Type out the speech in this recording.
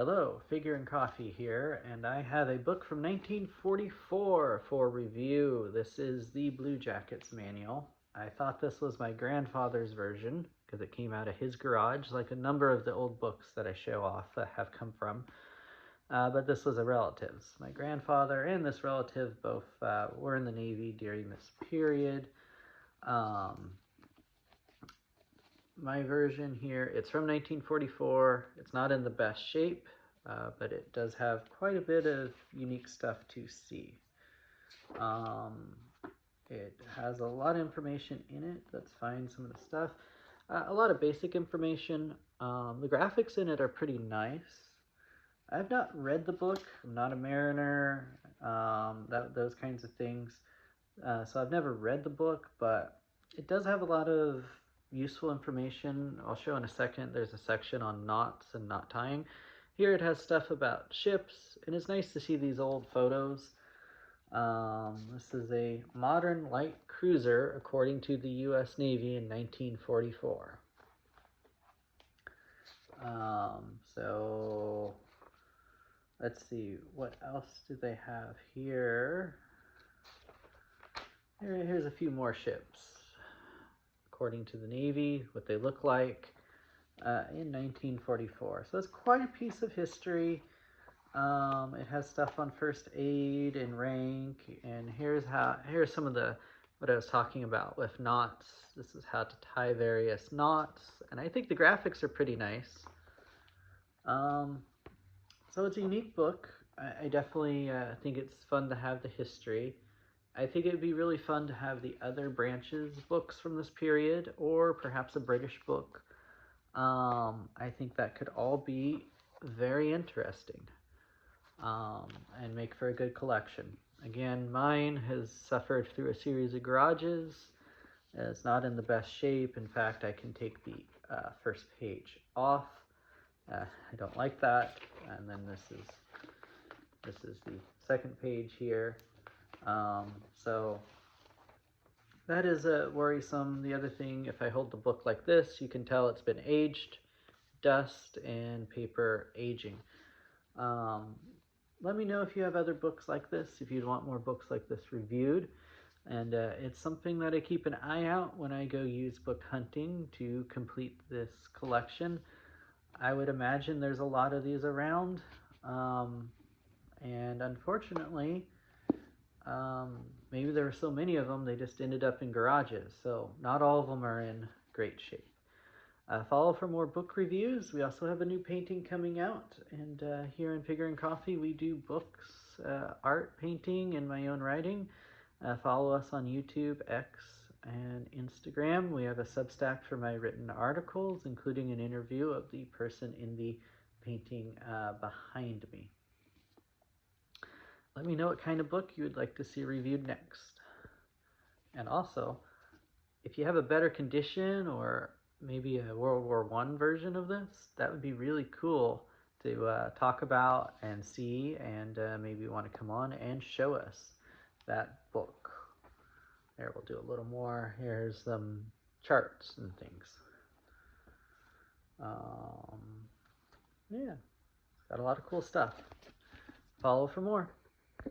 Hello, Figure and Coffee here, and I have a book from 1944 for review. This is the Blue Jackets Manual. I thought this was my grandfather's version because it came out of his garage, like a number of the old books that I show off have come from. But this was a relative's. My grandfather and this relative both were in the Navy during this period. My version here, it's from 1944. It's not in the best shape, but it does have quite a bit of unique stuff to see. It has a lot of information in it. Let's find some of the stuff. A lot of basic information. The graphics in it are pretty nice. I've not read the book. I'm not a mariner, those kinds of things. So I've never read the book, but it does have a lot of useful information. I'll show in a second. There's a section on knots and knot tying. Here it has stuff about ships, and it's nice to see these old photos. This is a modern light cruiser according to the U.S. Navy in 1944. So let's see, what else do they have here? Here's a few more ships according to the Navy, what they look like in 1944. So it's quite a piece of history. It has stuff on first aid and rank, and here's some of what I was talking about with knots. This is how to tie various knots, and I think the graphics are pretty nice. So it's a unique book. I definitely think it's fun to have the history. I think it would be really fun to have the other branches books from this period, or perhaps a British book. I think that could all be very interesting and make for a good collection. Again, mine has suffered through a series of garages. It's not in the best shape. In fact, I can take the first page off. I don't like that. And then this is the second page here. So that is worrisome. The other thing, if I hold the book like this, you can tell it's been aged, dust and paper aging. Let me know if you have other books like this, if you'd want more books like this reviewed. And it's something that I keep an eye out when I go used book hunting to complete this collection. I would imagine there's a lot of these around, and unfortunately, maybe there were so many of them they just ended up in garages, so not all of them are in great shape. Follow for more book reviews. We also have a new painting coming out, and here in Figure and Coffee we do books, art, painting, and my own writing. Follow us on YouTube, X, and Instagram. We have a Substack for my written articles, including an interview of the person in the painting behind me. Let me know what kind of book you would like to see reviewed next. And also, if you have a better condition or maybe a World War I version of this, that would be really cool to talk about and see, and maybe you want to come on and show us that book. There, we'll do a little more. Here's some charts and things. Yeah, got a lot of cool stuff. Follow for more.